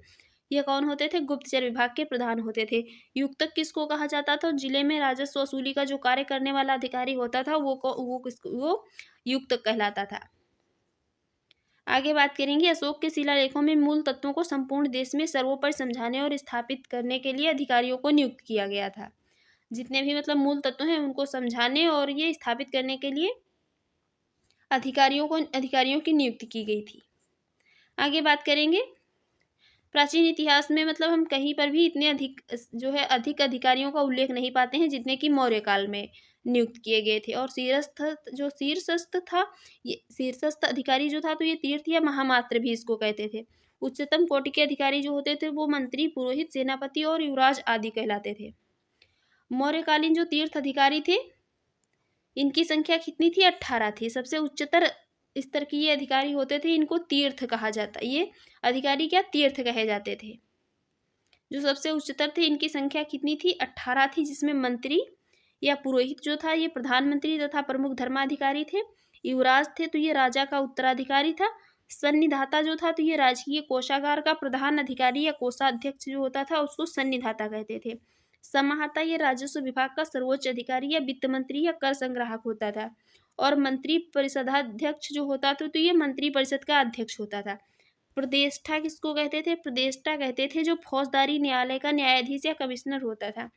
ये कौन होते थे? गुप्तचर विभाग के प्रधान होते थे। युक्तक किसको कहा जाता था? जिले में राजस्व वसूली का जो कार्य करने वाला अधिकारी होता था वो युक्तक कहलाता था। आगे बात करेंगे अशोक के शिलालेखों में मूल तत्वों को संपूर्ण देश में सर्वोपरि समझाने और स्थापित करने के लिए अधिकारियों को नियुक्त किया गया था। जितने भी मूल तत्व हैं उनको समझाने और ये स्थापित करने के लिए अधिकारियों की नियुक्ति की गई थी। आगे बात करेंगे प्राचीन इतिहास में हम कहीं पर भी इतने अधिक अधिकारियों का उल्लेख नहीं पाते हैं जितने कि मौर्य काल में नियुक्त किए गए थे। और शीर्षस्थ अधिकारी जो था तो ये तीर्थ या महामात्र भी इसको कहते थे। उच्चतम कोटि के अधिकारी जो होते थे वो मंत्री, पुरोहित, सेनापति और युवराज आदि कहलाते थे। मौर्यकालीन जो तीर्थ अधिकारी थे इनकी संख्या कितनी थी? 18 थी। सबसे उच्चतर स्तर के ये अधिकारी होते थे, इनको तीर्थ कहा जाता। ये अधिकारी क्या? तीर्थ कहे जाते थे। जो सबसे उच्चतर थे इनकी संख्या कितनी थी? 18 थी, जिसमें मंत्री या पुरोहित जो था ये प्रधानमंत्री तथा प्रमुख धर्माधिकारी थे। युवराज थे तो ये राजा का उत्तराधिकारी था। सन्निधाता जो था तो ये राजकीय कोषागार का प्रधान अधिकारी या कोषाध्यक्ष जो होता था उसको सन्निधाता कहते थे। समाहर्ता ये राजस्व विभाग का सर्वोच्च अधिकारी या वित्त मंत्री या कर संग्राहक होता था। और मंत्री परिषदाध्यक्ष जो होता था तो ये मंत्री परिषद का अध्यक्ष होता था। प्रदेष्टा किसको कहते थे? प्रदेष्टा कहते थे जो फौजदारी न्यायालय का न्यायाधीश या कमिश्नर होता था।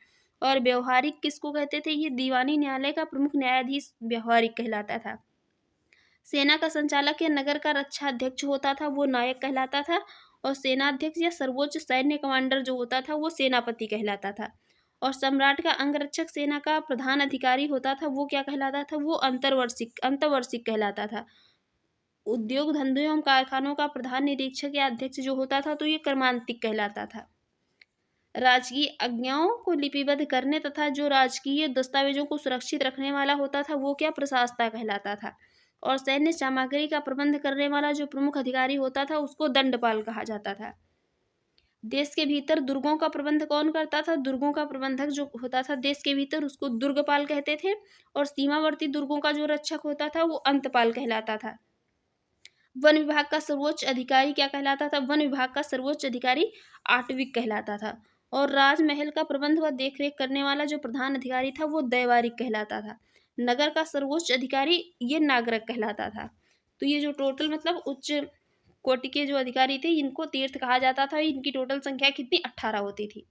और व्यवहारिक किसको कहते थे? ये दीवानी न्यायालय का प्रमुख न्यायाधीश व्यवहारिक कहलाता था। सेना का संचालक या नगर का रक्षा अध्यक्ष होता था वो नायक कहलाता था। और सेनाध्यक्ष या सर्वोच्च सैन्य कमांडर जो होता था वो सेनापति कहलाता था। और सम्राट का अंगरक्षक सेना का प्रधान अधिकारी होता था वो क्या कहलाता था, वो अंतर्वर्षिक कहलाता था। उद्योग धंधों एवं कारखानों का प्रधान निरीक्षक या अध्यक्ष जो होता था तो ये कर्मांतिक कहलाता था। राजकीय आज्ञाओं को लिपिबद्ध करने तथा जो राजकीय दस्तावेजों को सुरक्षित रखने वाला होता था वो क्या, प्रशासता कहलाता था। और सैन्य सामग्री का प्रबंध करने वाला जो प्रमुख अधिकारी होता था उसको दंडपाल कहा जाता था। देश के भीतर दुर्गों का प्रबंध कौन करता था, दुर्गों का प्रबंधक जो होता था देश के भीतर उसको दुर्गपाल कहते थे। और सीमावर्ती दुर्गों का जो रक्षक होता था वो अंतपाल कहलाता था। वन विभाग का सर्वोच्च अधिकारी क्या कहलाता था, वन विभाग का सर्वोच्च अधिकारी आटविक कहलाता था। और राजमहल का प्रबंध व देखरेख करने वाला जो प्रधान अधिकारी था वो दैवारिक कहलाता था। नगर का सर्वोच्च अधिकारी ये नागरक कहलाता था। तो ये जो टोटल मतलब उच्च कोटि के जो अधिकारी थे इनको तीर्थ कहा जाता था। इनकी टोटल संख्या कितनी, 18 होती थी।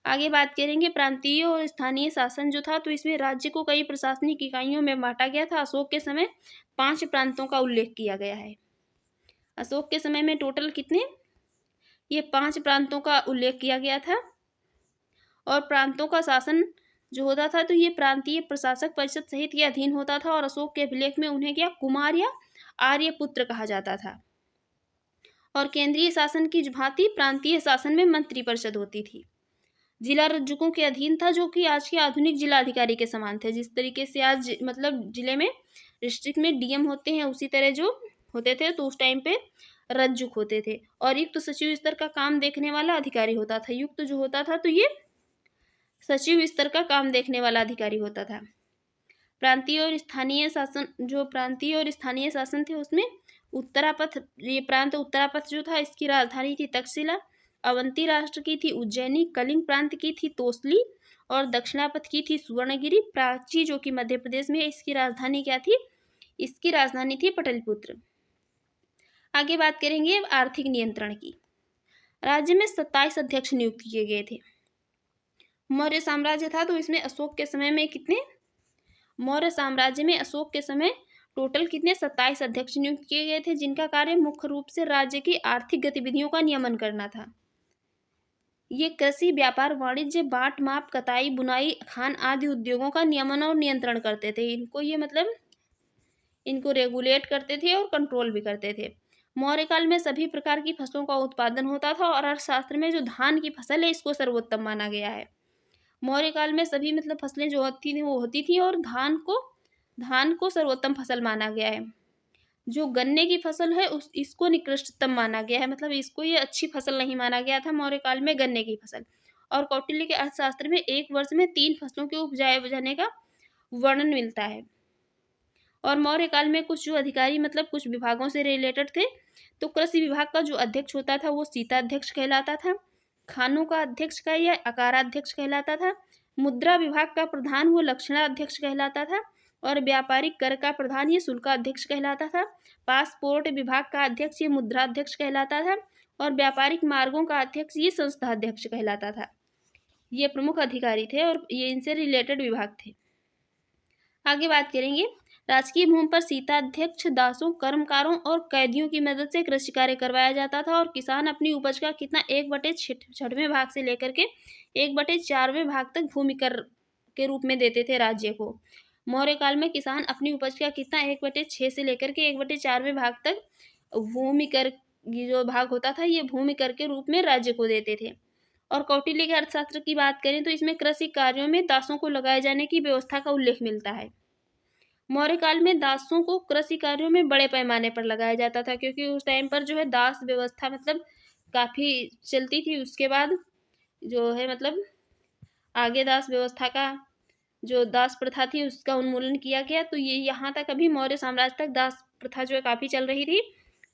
आगे बात करेंगे प्रांतीय और स्थानीय शासन जो था, तो इसमें राज्य को कई प्रशासनिक इकाइयों में बांटा गया था। अशोक के समय 5 प्रांतों का उल्लेख किया गया है। अशोक के समय में टोटल कितने, ये 5 प्रांतों का उल्लेख किया गया था। और प्रांतों का शासन जो होता था तो ये प्रांतीय प्रशासक परिषद सहित के अधीन होता था। और अशोक के अभिलेख में उन्हें क्या, कुमार या आर्यपुत्र कहा जाता था। और केंद्रीय शासन की भांति प्रांतीय शासन में मंत्री परिषद होती थी। जिला रज्जुकों के अधीन था जो कि आज के आधुनिक जिला अधिकारी के समान थे। जिस तरीके से आज मतलब जिले में डिस्ट्रिक्ट में डीएम होते हैं उसी तरह जो होते थे तो उस टाइम पे रज्जुक होते थे। और युक्त सचिव स्तर का काम देखने वाला अधिकारी होता था। युक्त जो होता था तो ये सचिव स्तर का काम देखने वाला अधिकारी होता था। प्रांतीय और स्थानीय शासन, जो प्रांतीय और स्थानीय शासन थे उसमें उत्तरापथ, ये प्रांत उत्तरापथ जो था इसकी राजधानी थी तक्षशिला। अवंती राष्ट्र की थी उज्जैनी। कलिंग प्रांत की थी तोसली। और दक्षिणापथ की थी सुवर्णगिरी। प्राची जो कि मध्य प्रदेश में, इसकी राजधानी क्या थी, इसकी राजधानी थी पटलिपुत्र। आगे बात करेंगे आर्थिक नियंत्रण की। राज्य में 27 अध्यक्ष नियुक्त किए गए थे। मौर्य साम्राज्य था तो इसमें अशोक के समय में कितने, मौर्य साम्राज्य में अशोक के समय टोटल कितने, 27 अध्यक्ष नियुक्त किए गए थे जिनका कार्य मुख्य रूप से राज्य की आर्थिक गतिविधियों का नियमन करना था। ये कृषि, व्यापार, वाणिज्य, बाट माप, कताई, बुनाई, खान आदि उद्योगों का नियमन और नियंत्रण करते थे। इनको ये मतलब इनको रेगुलेट करते थे और कंट्रोल भी करते थे। मौर्य काल में सभी प्रकार की फसलों का उत्पादन होता था और अर्थशास्त्र में जो धान की फसल है इसको सर्वोत्तम माना गया है। मौर्य काल में सभी मतलब फसलें जो होती थी वो होती थी और धान को सर्वोत्तम फसल माना गया है। जो गन्ने की फसल है इसको निकृष्टतम माना गया है, मतलब इसको ये अच्छी फसल नहीं माना गया था मौर्य काल में गन्ने की फसल। और कौटिल्य के अर्थशास्त्र में एक वर्ष में 3 फसलों के उपजाए जाने का वर्णन मिलता है। और मौर्य काल में कुछ जो अधिकारी मतलब कुछ विभागों से रिलेटेड थे, तो कृषि विभाग का जो अध्यक्ष होता था वो सीताध्यक्ष कहलाता था। खानों का अध्यक्ष का या अकाराध्यक्ष कहलाता था। मुद्रा विभाग का प्रधान वो लक्षणाध्यक्ष कहलाता था। और व्यापारिक कर का प्रधान ये शुल्काध्यक्ष कहलाता था। पासपोर्ट विभाग का अध्यक्ष ये मुद्राध्यक्ष कहलाता था। और व्यापारिक मार्गों का अध्यक्ष ये संस्थाध्यक्ष कहलाता था। ये प्रमुख अधिकारी थे और ये इनसे रिलेटेड विभाग थे। आगे बात करेंगे, राजकीय भूमि पर सीताध्यक्ष दासों, कर्मकारों और कैदियों की मदद से कृषि कार्य करवाया जाता था। और किसान अपनी उपज का कितना 1/6वें भाग से लेकर के 1/4वें भाग तक भूमि कर के रूप में देते थे राज्य को। मौर्य काल में किसान अपनी उपज का कितना 1/6 से लेकर के 1/4वें भाग तक भूमि कर, ये जो भाग होता था ये भूमि कर के रूप में राज्य को देते थे। और कौटिल्य के अर्थशास्त्र की बात करें तो इसमें कृषि कार्यों में दासों को लगाए जाने की व्यवस्था का उल्लेख मिलता है। मौर्य काल में दासों को कृषि कार्यों में बड़े पैमाने पर लगाया जाता था क्योंकि उस टाइम पर जो है दास व्यवस्था मतलब काफ़ी चलती थी। उसके बाद जो है मतलब आगे दास व्यवस्था का जो दास प्रथा थी उसका उन्मूलन किया गया। तो ये यहाँ तक अभी मौर्य साम्राज्य तक दास प्रथा जो है काफ़ी चल रही थी।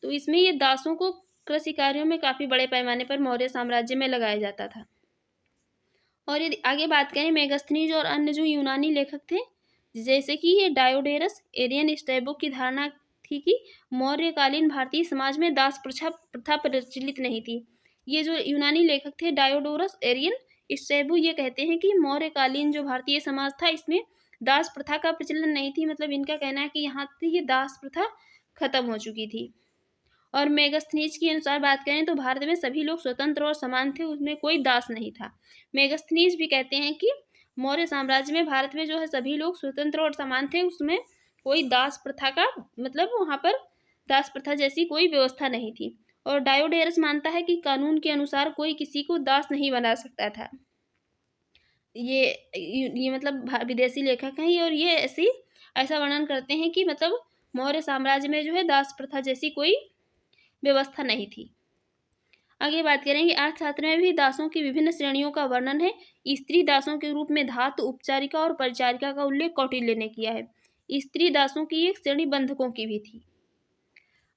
तो इसमें ये दासों को कृषि कार्यों में काफ़ी बड़े पैमाने पर मौर्य साम्राज्य में लगाया जाता था। और यदि आगे बात करें मेगस्थनीज और अन्य जो यूनानी लेखक थे, जैसे कि ये डायोडेरस, एरियन, स्ट्रैबो की धारणा थी कि मौर्यकालीन भारतीय समाज में दास प्रथा प्रचलित नहीं थी। ये जो यूनानी लेखक थे डायोडोरस, एरियन, स्ट्रैबो, ये कहते हैं कि मौर्यकालीन जो भारतीय समाज था इसमें दास प्रथा का प्रचलन नहीं थी। मतलब इनका कहना है कि यहाँ से ये दास प्रथा खत्म हो चुकी थी। और मेगास्थनीज के अनुसार बात करें तो भारत में सभी लोग स्वतंत्र और समान थे, उसमें कोई दास नहीं था। मेगास्थनीज भी कहते हैं कि मौर्य साम्राज्य में भारत में जो है सभी लोग स्वतंत्र और समान थे, उसमें कोई दास प्रथा का मतलब वहाँ पर दास प्रथा जैसी कोई व्यवस्था नहीं थी। और डायोडेरस मानता है कि कानून के अनुसार कोई किसी को दास नहीं बना सकता था। ये मतलब विदेशी लेखक हैं ये, और ये ऐसा वर्णन करते हैं कि मतलब मौर्य साम्राज्य में जो है दास प्रथा जैसी कोई व्यवस्था नहीं थी। आगे बात करेंगे अर्थशास्त्र में भी दासों की विभिन्न श्रेणियों का वर्णन है। स्त्री दासों के रूप में धातु, उपचारिका और परिचारिका का उल्लेख कौटिल्य ने किया है। स्त्री दासों की एक श्रेणी बंधकों की भी थी।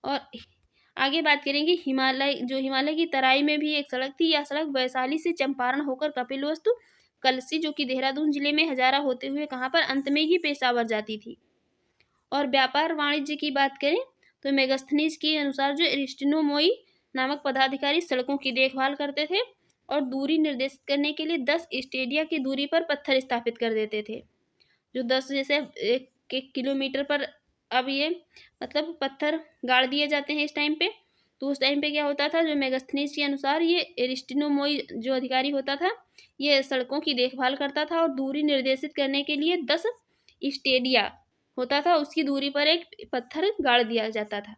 और आगे बात करेंगे हिमालय की तराई में भी एक सड़क थी। यह सड़क वैशाली से चंपारण होकर कपिलवस्तु, कलसी जो कि देहरादून जिले में हजारा होते हुए कहाँ पर अंत में ही पेशावर जाती थी। और व्यापार वाणिज्य की बात करें तो मेगास्थनीज के अनुसार जो एरिस्टिनोमोई नामक पदाधिकारी सड़कों की देखभाल करते थे और दूरी निर्देशित करने के लिए 10 स्टेडिया की दूरी पर पत्थर स्थापित कर देते थे। जो 10 जैसे एक किलोमीटर पर अब ये मतलब पत्थर गाड़ दिए जाते हैं इस टाइम पे। तो उस टाइम पे क्या होता था, जो मेगास्थनीज के अनुसार ये एरिस्टिनोमोई जो अधिकारी होता था ये सड़कों की देखभाल करता था और दूरी निर्देशित करने के लिए 10 स्टेडिया होता था, उसकी दूरी पर एक पत्थर गाड़ दिया जाता था।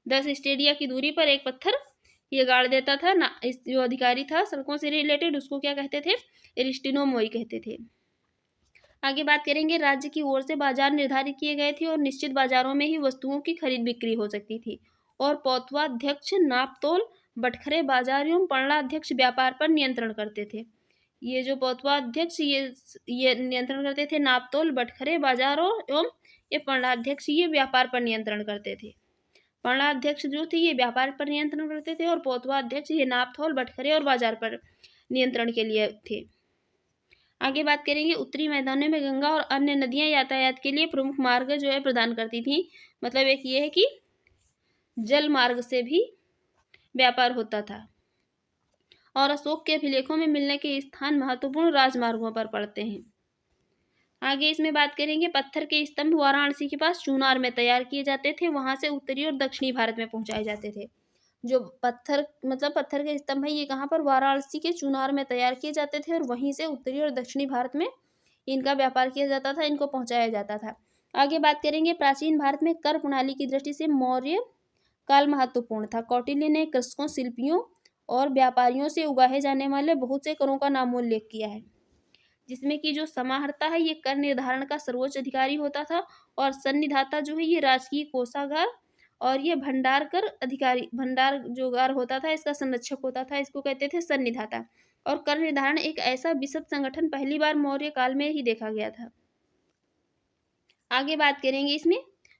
10 स्टेडिया की दूरी पर एक पत्थर ये गाड़ देता था ना। इस जो अधिकारी था सड़कों से रिलेटेड उसको क्या कहते थे, एरिस्टिनोमोई कहते थे। आगे बात करेंगे राज्य की ओर से बाजार निर्धारित किए गए थे और निश्चित बाजारों में ही वस्तुओं की खरीद बिक्री हो सकती थी। और पौतवाध्यक्ष नापतोल, बटखरे बाजार एवं पणलाध्यक्ष व्यापार पर नियंत्रण करते थे। ये जो पौतवाध्यक्ष ये नियंत्रण करते थे नापतोल, बटखरे बाजारों एवं ये पणलाध्यक्ष ये व्यापार पर नियंत्रण करते थे। पणलाध्यक्ष जो थे ये व्यापार पर नियंत्रण करते थे और पौतवाध्यक्ष ये नापतोल, बटखरे और बाजार पर नियंत्रण के लिए थे। आगे बात करेंगे उत्तरी मैदानों में गंगा और अन्य नदियां यातायात के लिए प्रमुख मार्ग जो है प्रदान करती थी। मतलब एक ये है कि जल मार्ग से भी व्यापार होता था। और अशोक के अभिलेखों में मिलने के स्थान महत्वपूर्ण राजमार्गों पर पड़ते हैं। आगे इसमें बात करेंगे पत्थर के स्तंभ वाराणसी के पास चूनार में तैयार किए जाते थे, वहां से उत्तरी और दक्षिणी भारत में पहुंचाए जाते थे। जो पत्थर के स्तंभ है ये कहाँ पर, वाराणसी के चूनार में तैयार किए जाते थे और वहीं से उत्तरी और दक्षिणी भारत में इनका व्यापार किया जाता था, इनको पहुंचाया जाता था। आगे बात करेंगे प्राचीन भारत में कर प्रणाली की दृष्टि से मौर्य काल महत्वपूर्ण था। कौटिल्य ने कृषकों, शिल्पियों और व्यापारियों से उगाहे जाने वाले बहुत से करों का नामोल्लेख किया है, जिसमें कि जो समाहर्ता है ये कर निर्धारण का सर्वोच्च अधिकारी होता था और सन्निधाता जो है ये राजकीय कोषागार और ये भंडार जोगार होता था, इसका संरक्षक होता था, इसको कहते थे सन्निधाता। और कर निर्धारण एक ऐसा विशद संगठन पहली बार मौर्य काल में ही देखा गया था। आगे बात करेंगे इसमें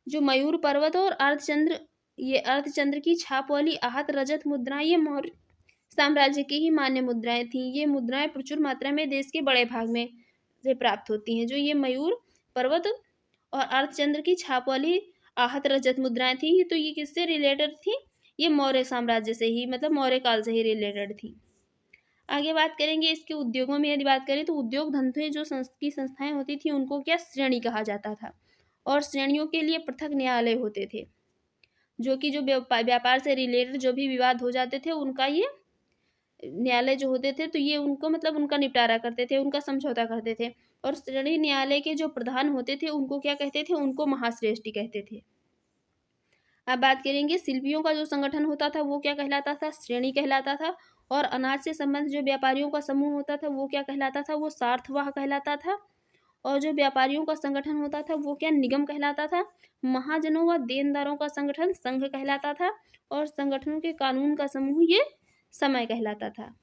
जो मयूर पर्वत और अर्धचंद्र की छाप वाली आहत रजत मुद्राएं ये मौर्य साम्राज्य की ही मान्य मुद्राएं थीं। ये मुद्राएं प्रचुर मात्रा में देश के बड़े भाग में से प्राप्त होती हैं। जो ये मयूर पर्वत और अर्धचंद्र की छाप वाली आहत रजत मुद्राएं थी तो ये किससे रिलेटेड थी, ये मौर्य साम्राज्य से ही मतलब मौर्य काल से ही रिलेटेड थी। आगे बात करेंगे इसके उद्योगों में। यदि बात करें तो उद्योग धंधे जो संस्थाएं होती थी उनको क्या श्रेणी कहा जाता था और श्रेणियों के लिए पृथक न्यायालय होते थे, जो कि जो व्यापार से रिलेटेड जो भी विवाद हो जाते थे उनका ये न्यायालय जो होते थे तो ये उनको मतलब उनका निपटारा करते थे, उनका समझौता करते थे। और श्रेणी न्यायालय के जो प्रधान होते थे उनको क्या कहते थे, उनको महाश्रेष्ठी कहते थे। अब बात करेंगे शिल्पियों का जो संगठन होता था वो क्या कहलाता था, श्रेणी कहलाता था। और अनाज से संबंधित जो व्यापारियों का समूह होता था वो क्या कहलाता था, वो सार्थवाह कहलाता था। और जो व्यापारियों का संगठन होता था वो क्या, निगम कहलाता था। महाजनों व देनदारों का संगठन संघ कहलाता था और संगठनों के कानून का समूह ये समय कहलाता था।